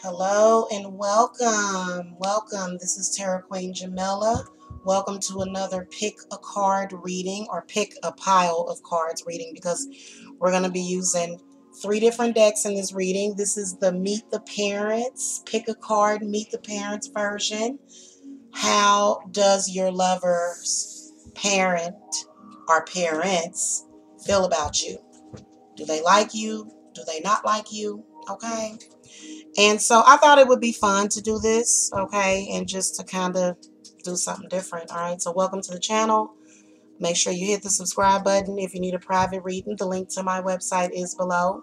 Hello and welcome. Welcome. This is Tarot Queen Jamila. Welcome to another pick a card reading or pick a pile of cards reading because we're going to be using three different decks in this reading. This is the Meet the Parents, pick a card, Meet the Parents version. How does your lover's parent or parents feel about you? Do they like you? Do they not like you? Okay. And so I thought it would be fun to do this, okay, and just to kind of do something different, all right? So welcome to the channel. Make sure you hit the subscribe button. If you need a private reading, the link to my website is below.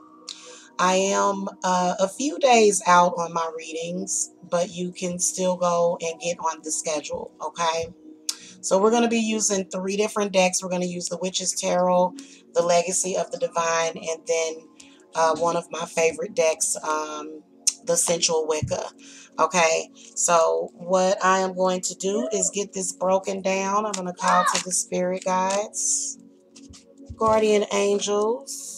I am a few days out on my readings, but you can still go and get on the schedule, okay? So we're going to be using three different decks. We're going to use the Witch's Tarot, the Legacy of the Divine, and then one of my favorite decks, the Sensual Wicca. Okay, so what I am going to do is get this broken down. I'm going to call to the spirit guides, guardian angels,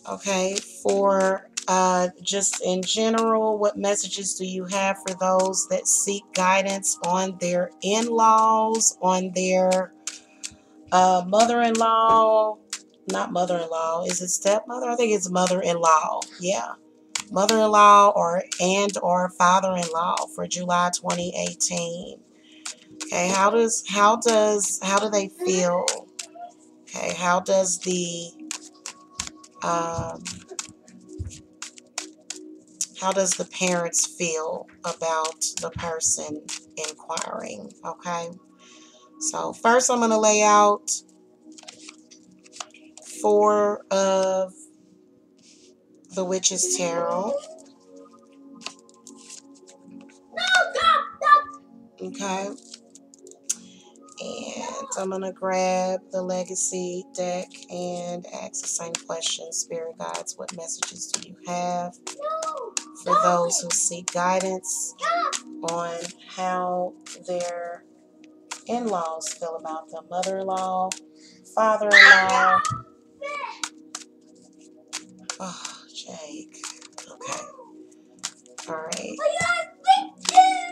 okay, for just in general, what messages do you have for those that seek guidance on their in-laws, on their mother-in-law, not mother-in-law, is it stepmother? I think it's mother-in-law, yeah. Mother-in-law or father-in-law for July 2018. Okay, how do they feel? Okay, how does um, the parents feel about the person inquiring? Okay, so first I'm going to lay out four of the Witch's Tarot. Okay. And I'm going to grab the Legacy deck and ask the same question. Spirit guides, what messages do you have for those who seek guidance on how their in-laws feel about them? Mother-in-law, father-in-law. Oh, Jake. Okay. All right.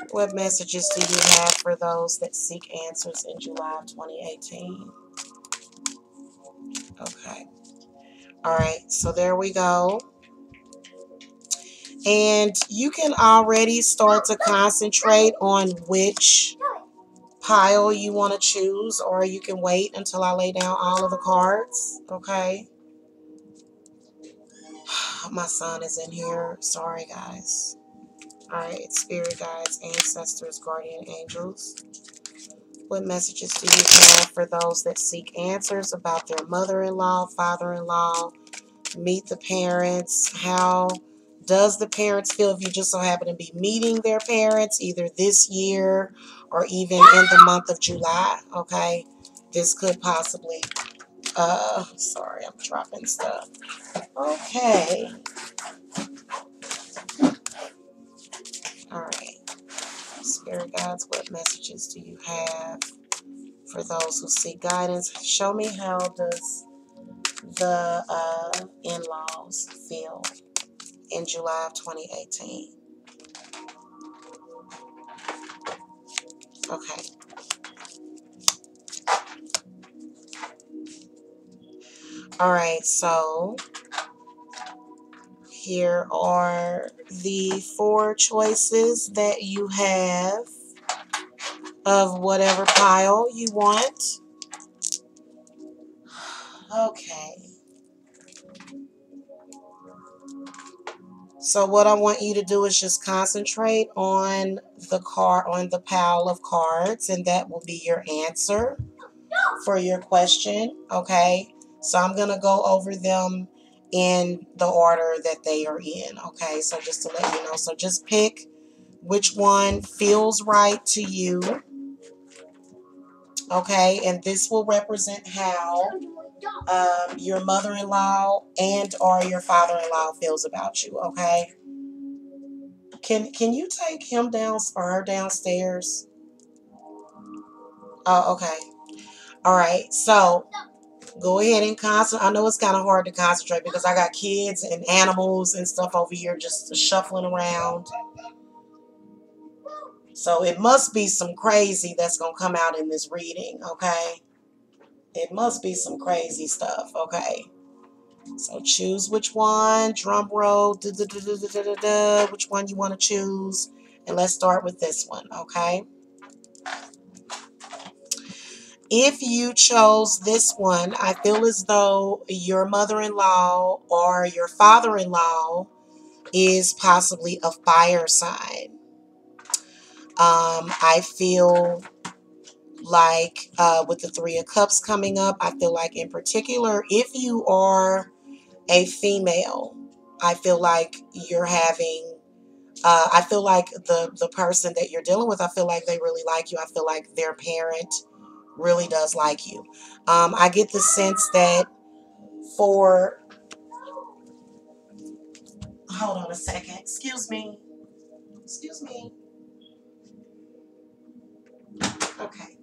What messages do you have for those that seek answers in July of 2018? Okay. All right. So there we go. And you can already start to concentrate on which pile you want to choose, or you can wait until I lay down all of the cards. Okay. My son is in here. Sorry, guys. All right. Spirit guides, ancestors, guardian angels. What messages do you have for those that seek answers about their mother-in-law, father-in-law? Meet the parents. How does the parents feel if you just so happen to be meeting their parents either this year or even in the month of July? Okay, this could possibly sorry, I'm dropping stuff. Okay, all right, spirit guides, what messages do you have for those who seek guidance? Show me, how does the in-laws feel in July of 2018? Okay. All right, so here are the four choices that you have of whatever pile you want. Okay. So what I want you to do is just concentrate on the pile of cards, and that will be your answer for your question. Okay. So I'm going to go over them in the order that they are in. Okay. So just to let you know. So just pick which one feels right to you. Okay. And this will represent how your mother-in-law and or your father-in-law feels about you. Okay. Can you take him down or her downstairs? Oh, okay. All right. So Go ahead and concentrate. I know it's kind of hard to concentrate because I got kids and animals and stuff over here just shuffling around. So it must be some crazy that's going to come out in this reading, okay? It must be some crazy stuff, okay? So choose which one. Drum roll. Which one you want to choose. And let's start with this one, okay? If you chose this one, I feel as though your mother-in-law or your father-in-law is possibly a fire sign. I feel like with the Three of Cups coming up, I feel like in particular, if you are a female, I feel like you're having, I feel like the person that you're dealing with, I feel like they really like you. I feel like their parent really does like you. I get the sense that for, hold on a second, excuse me, okay.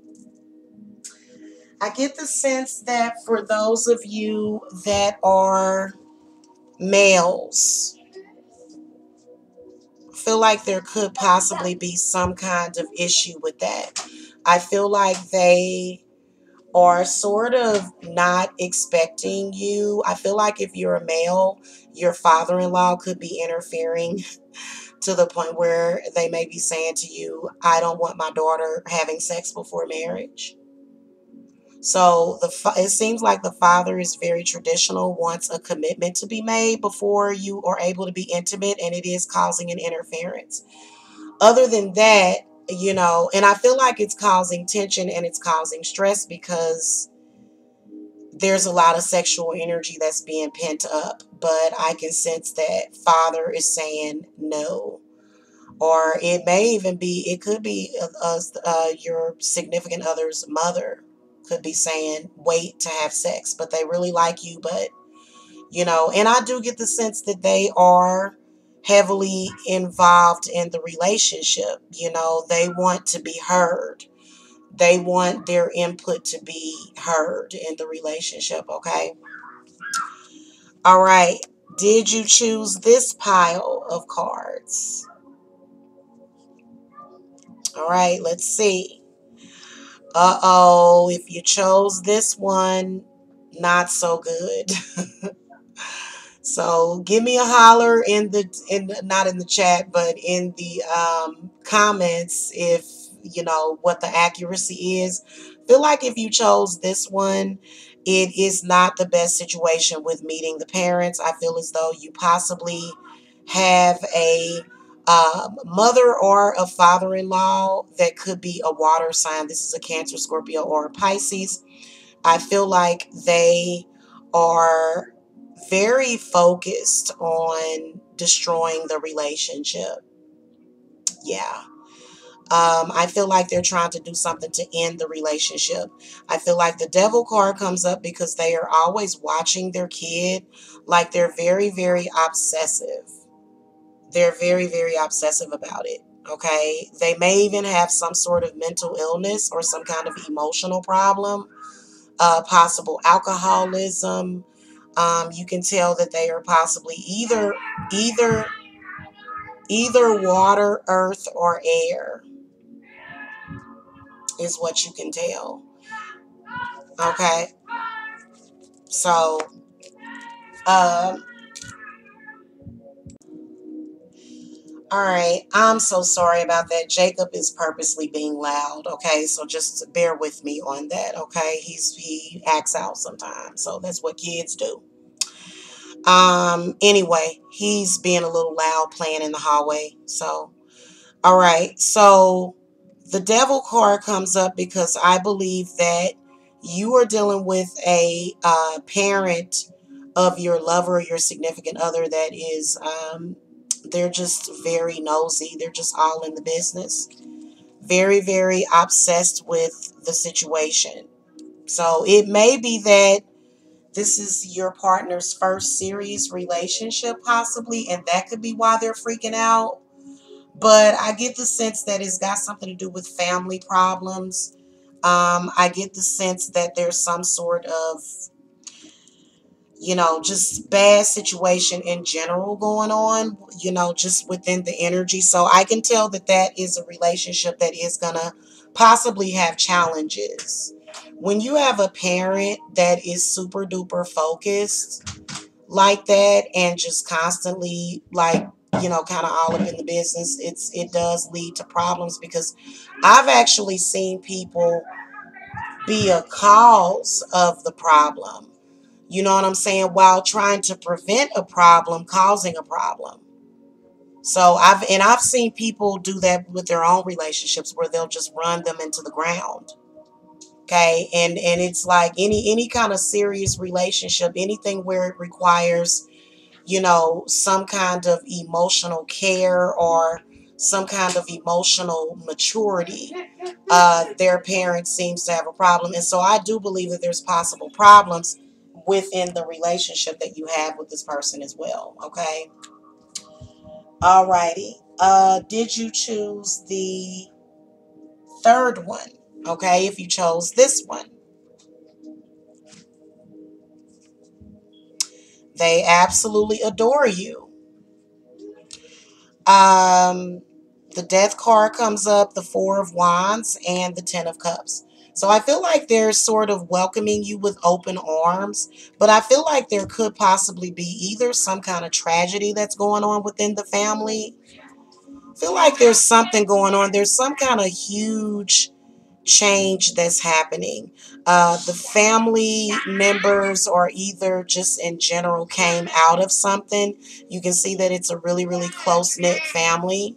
I get the sense that for those of you that are males, feel like there could possibly be some kind of issue with that. I feel like they are sort of not expecting you. I feel like if you're a male, your father-in-law could be interfering to the point where they may be saying to you, I don't want my daughter having sex before marriage. So it seems like the father is very traditional, wants a commitment to be made before you are able to be intimate, and it is causing an interference. Other than that, and I feel like it's causing tension and it's causing stress because there's a lot of sexual energy that's being pent up. But I can sense that father is saying no. Or it may even be, it could be your significant other's mother could be saying, wait to have sex, but they really like you. But, and I do get the sense that they are heavily involved in the relationship. They want to be heard. They want their input to be heard in the relationship, okay? All right. Did you choose this pile of cards? All right, let's see. Uh-oh, if you chose this one, not so good. So give me a holler not in the chat, but in the comments if you know what the accuracy is. Feel like if you chose this one, it is not the best situation with meeting the parents. I feel as though you possibly have a mother or a father-in-law that could be a water sign. This is a Cancer, Scorpio, or a Pisces. I feel like they are very focused on destroying the relationship. Yeah. I feel like they're trying to do something to end the relationship. I feel like the devil card comes up because they are always watching their kid. Like they're very, very obsessive. They're very, very obsessive about it. Okay. They may even have some sort of mental illness or some kind of emotional problem, possible alcoholism. You can tell that they are possibly either water, earth, or air is what you can tell. Okay. So, um, all right. I'm so sorry about that. Jacob is purposely being loud. Okay. So just bear with me on that. Okay. He acts out sometimes. So that's what kids do. Anyway, he's being a little loud playing in the hallway. So, all right. So the devil card comes up because I believe that you are dealing with a parent of your lover or your significant other that is, they're just very nosy. They're just all in the business. Very, very obsessed with the situation. So it may be that this is your partner's first serious relationship, possibly, and that could be why they're freaking out. But I get the sense that it's got something to do with family problems. I get the sense that there's some sort of just bad situation in general going on, just within the energy. So I can tell that that is a relationship that is going to possibly have challenges. When you have a parent that is super duper focused like that and just constantly like, kind of all up in the business, it does lead to problems because I've actually seen people be a cause of the problem. You know what I'm saying? While trying to prevent a problem, causing a problem. So I've seen people do that with their own relationships where they'll just run them into the ground. Okay. And it's like any kind of serious relationship, anything where it requires, some kind of emotional care or some kind of emotional maturity, their parent seems to have a problem. And so I do believe that there's possible problems within the relationship that you have with this person as well. Okay. Alrighty. Did you choose the third one? Okay. If you chose this one, they absolutely adore you. Um, the death card comes up, the Four of Wands, and the Ten of Cups. So I feel like they're sort of welcoming you with open arms, but I feel like there could possibly be either some kind of tragedy that's going on within the family. I feel like there's something going on. There's some kind of huge change that's happening. The family members or either just in general came out of something. You can see that it's a really, really close-knit family.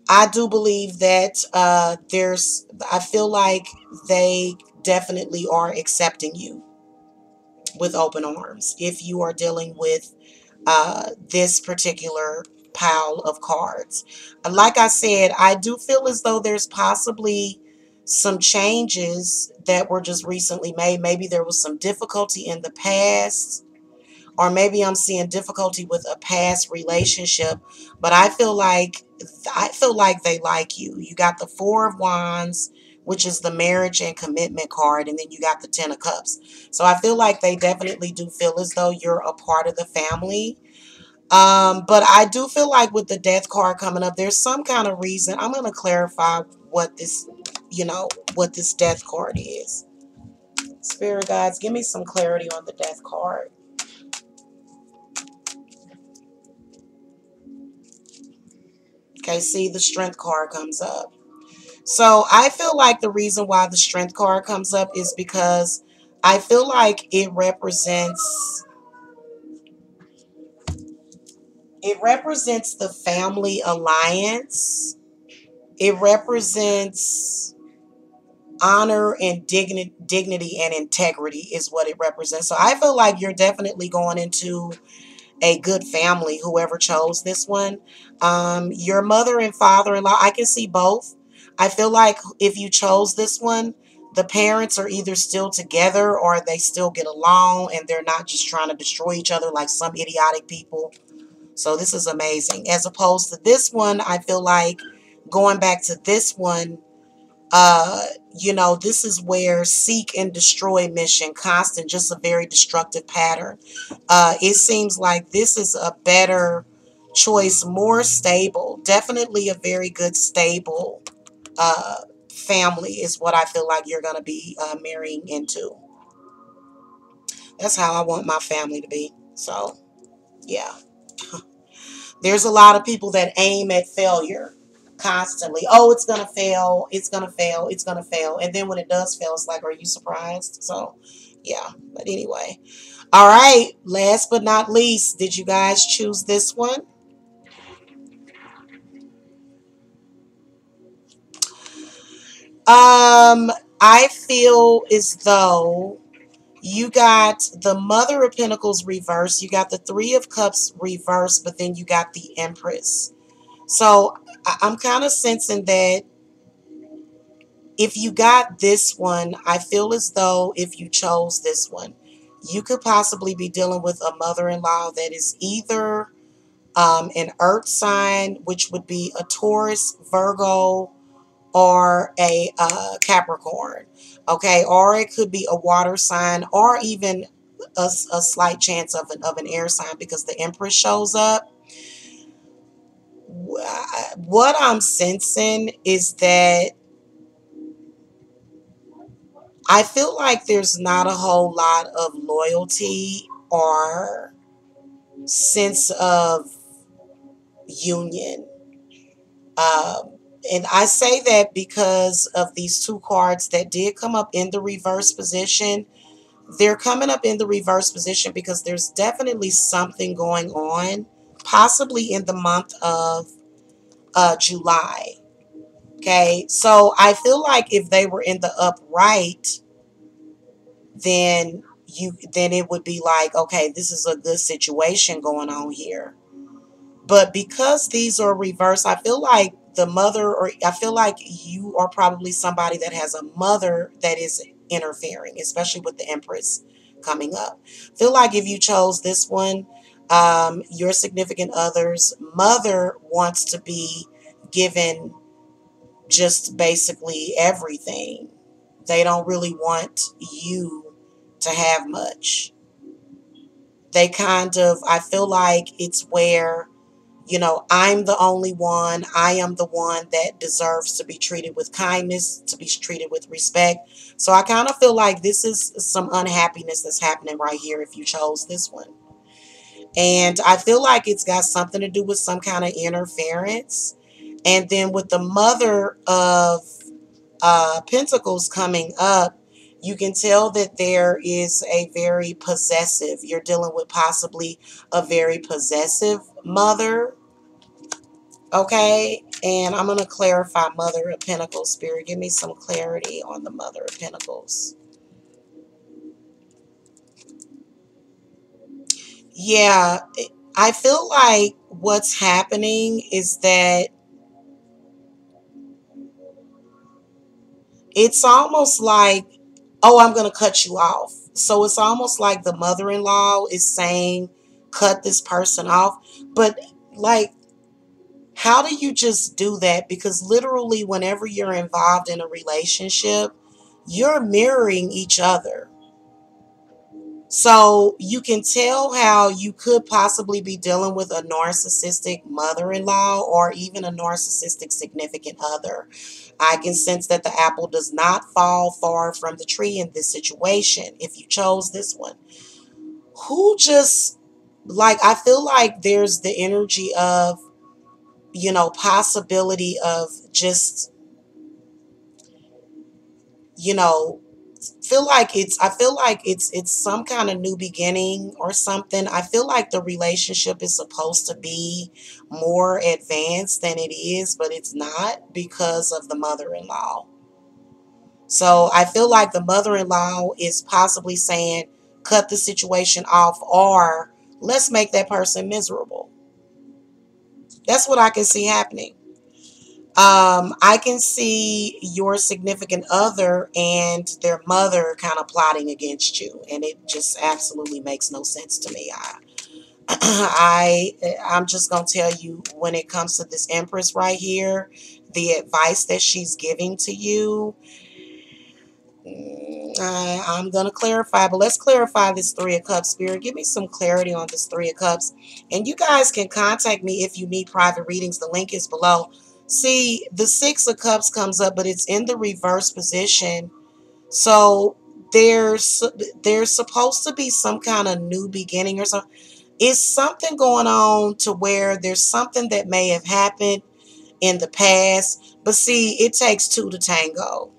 I do believe that I feel like they definitely are accepting you with open arms if you are dealing with this particular pile of cards. Like I said, I do feel as though there's possibly some changes that were just recently made. Maybe there was some difficulty in the past, or maybe I'm seeing difficulty with a past relationship, but I feel like they like you. You got the Four of Wands, which is the marriage and commitment card, and then you got the Ten of Cups. So I feel like they definitely do feel as though you're a part of the family. But I do feel like with the death card coming up, there's some kind of reason. I'm going to clarify what what this death card is. Spirit guides, give me some clarity on the death card. Okay, see, the strength card comes up. So I feel like the reason why the strength card comes up is because I feel like it represents the family alliance. It represents honor and dignity and integrity is what it represents. So I feel like you're definitely going into a good family, whoever chose this one. Your mother and father-in-law, I can see both. I feel like if you chose this one, the parents are either still together or they still get along and they're not just trying to destroy each other like some idiotic people. So this is amazing. As opposed to this one, I feel like going back to this one, uh, this is where seek and destroy mission, constant, just a very destructive pattern. It seems like this is a better choice, more stable, definitely a very good, stable uh, family is what I feel like you're going to be marrying into. That's how I want my family to be. So, yeah. There's a lot of people that aim at failure constantly. Oh, it's going to fail. It's going to fail. It's going to fail. And then when it does fail, it's like, are you surprised? So, yeah. But anyway. All right. Last but not least, did you guys choose this one? I feel as though you got the Mother of Pentacles reversed. You got the Three of Cups reversed, but then you got the Empress. So I'm kind of sensing that if you got this one, I feel as though if you chose this one, you could possibly be dealing with a mother-in-law that is either an earth sign, which would be a Taurus, Virgo, or a Capricorn. Okay, or it could be a water sign, or even a slight chance of an air sign, because the Empress shows up. What I'm sensing is that I feel like there's not a whole lot of loyalty or sense of union. And I say that because of these two cards that did come up in the reverse position. They're coming up in the reverse position because there's definitely something going on, possibly in the month of July. Okay, so I feel like if they were in the upright, then it would be like, okay, this is a good situation going on here. But because these are reversed, I feel like the mother, or I feel like you are probably somebody that has a mother that is interfering, especially with the Empress coming up. I feel like if you chose this one, your significant other's mother wants to be given just basically everything. They don't really want you to have much. They kind of, I feel like it's where, I'm the only one. I am the one that deserves to be treated with kindness, to be treated with respect. So I kind of feel like this is some unhappiness that's happening right here if you chose this one. And I feel like it's got something to do with some kind of interference. And then with the mother of Pentacles coming up, you can tell that there is a very possessive, you're dealing with possibly a very possessive mother. Okay, and I'm going to clarify Mother of Pentacles. Spirit, give me some clarity on the Mother of Pentacles. Yeah, I feel like what's happening is that it's almost like, oh, I'm going to cut you off. So it's almost like the mother-in-law is saying, cut this person off. But like, how do you just do that? Because literally, whenever you're involved in a relationship, you're mirroring each other. So you can tell how you could possibly be dealing with a narcissistic mother-in-law or even a narcissistic significant other. I can sense that the apple does not fall far from the tree in this situation if you chose this one. Who just, like, I feel like there's the energy of, possibility of just, you know, I feel like it's some kind of new beginning or something. I feel like the relationship is supposed to be more advanced than it is, but it's not because of the mother-in-law. So I feel like the mother-in-law is possibly saying, cut the situation off, or let's make that person miserable. That's what I can see happening. I can see your significant other and their mother kind of plotting against you, and it just absolutely makes no sense to me. I'm just gonna tell you, when it comes to this Empress right here, the advice that she's giving to you, I'm going to clarify, but let's clarify this Three of Cups. Spirit, give me some clarity on this Three of Cups. And you guys can contact me if you need private readings. The link is below. See, the Six of Cups comes up, but it's in the reverse position. So there's supposed to be some kind of new beginning or something. It's something going on to where there's something that may have happened in the past. But see, it takes two to tango.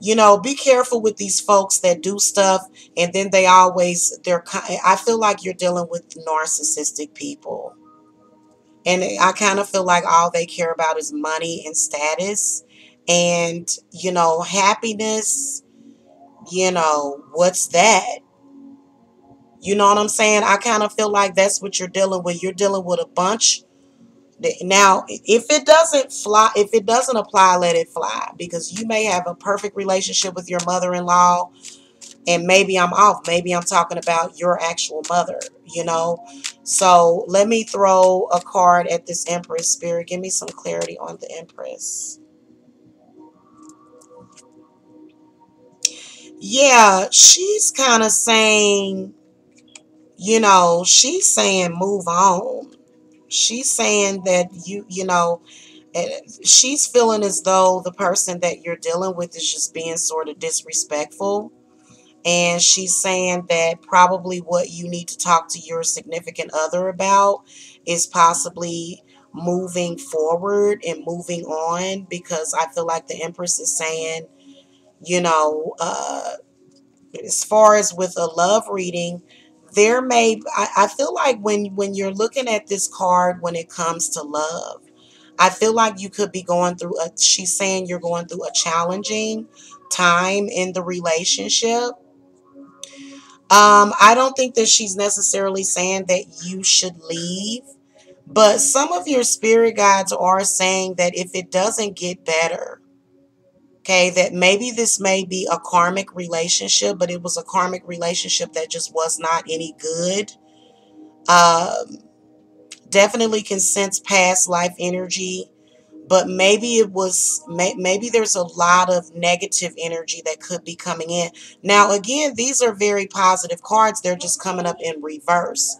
Be careful with these folks that do stuff and then I feel like you're dealing with narcissistic people. And I kind of feel like all they care about is money and status and, happiness. What's that? You know what I'm saying? I kind of feel like that's what you're dealing with. You're dealing with a bunch. Now, if it doesn't apply, let it fly, because you may have a perfect relationship with your mother-in-law. And maybe I'm off. Maybe I'm talking about your actual mother. So let me throw a card at this Empress. Spirit, give me some clarity on the Empress. Yeah, she's kind of saying, she's saying move on. She's saying that she's feeling as though the person that you're dealing with is just being sort of disrespectful. And she's saying that probably what you need to talk to your significant other about is possibly moving forward and moving on, because I feel like the Empress is saying, you know, as far as with a love reading, I feel like when you're looking at this card when it comes to love, I feel like you could be going through she's saying you're going through a challenging time in the relationship. I don't think that she's necessarily saying that you should leave, but some of your spirit guides are saying that if it doesn't get better, okay, that maybe this may be a karmic relationship, but it was a karmic relationship that just was not any good. Um, Definitely can sense past life energy, but maybe maybe there's a lot of negative energy that could be coming in. Now, again, these are very positive cards. They're just coming up in reverse.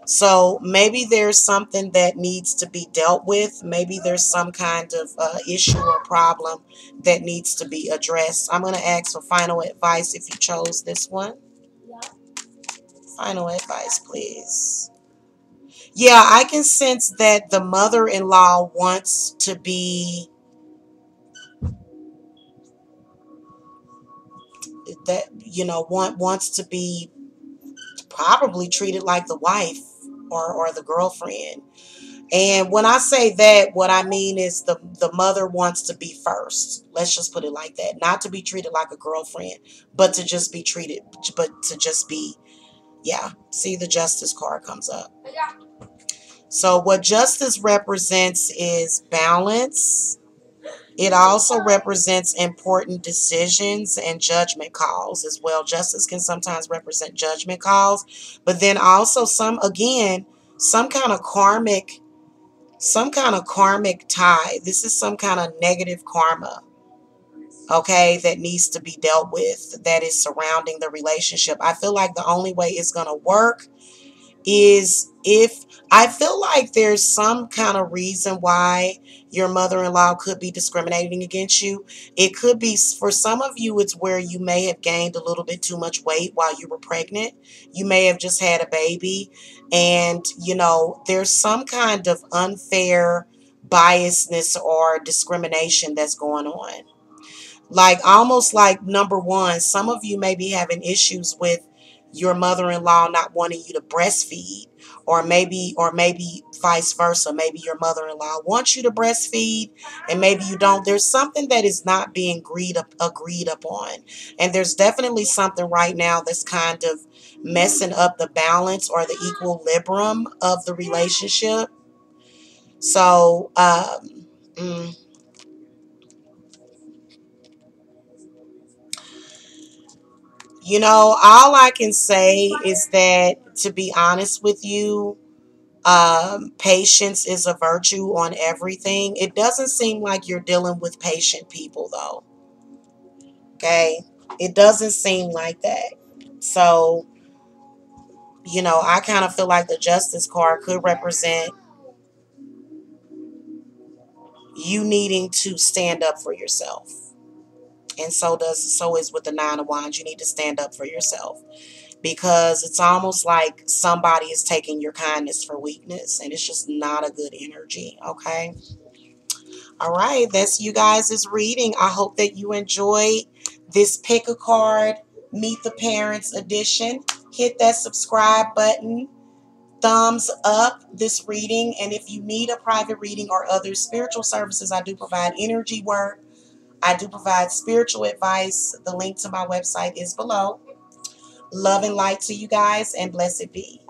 So maybe there's something that needs to be dealt with. Maybe there's some kind of issue or problem that needs to be addressed. I'm going to ask for final advice if you chose this one. Final advice, please. Yeah, I can sense that the mother-in-law wants to be wants to be probably treated like the wife or the girlfriend. And when I say that, what I mean is the mother wants to be first. Let's just put it like that. Not to be treated like a girlfriend, but to just be treated, but to just be, yeah. See, the justice card comes up. So what justice represents is balance. It also represents important decisions and judgment calls as well. Justice can sometimes represent judgment calls, but then also again, some kind of karmic tie. This is some kind of negative karma, okay, that needs to be dealt with, that is surrounding the relationship. I feel like the only way it's going to work is if I feel like there's some kind of reason why your mother-in-law could be discriminating against you. It could be, for some of you, it's where you may have gained a little bit too much weight while you were pregnant. You may have just had a baby, and there's some kind of unfair biasness or discrimination that's going on. Like, almost like, number one, some of you may be having issues with your mother-in-law not wanting you to breastfeed, or maybe vice versa. Maybe your mother-in-law wants you to breastfeed and maybe you don't. There's something that is not being agreed upon. And there's definitely something right now that's kind of messing up the balance or the equilibrium of the relationship. So, mm, all I can say is that, to be honest with you, patience is a virtue on everything. It doesn't seem like you're dealing with patient people, though. Okay? It doesn't seem like that. So, I kind of feel like the Justice card could represent you needing to stand up for yourself. And so is with the Nine of Wands. You need to stand up for yourself, because it's almost like somebody is taking your kindness for weakness, and it's just not a good energy. Okay. All right, that's you guys' reading. I hope that you enjoyed this pick a card, meet the parents edition. Hit that subscribe button, thumbs up this reading. And if you need a private reading or other spiritual services, I do provide energy work. I do provide spiritual advice. The link to my website is below. Love and light to you guys, and blessed be.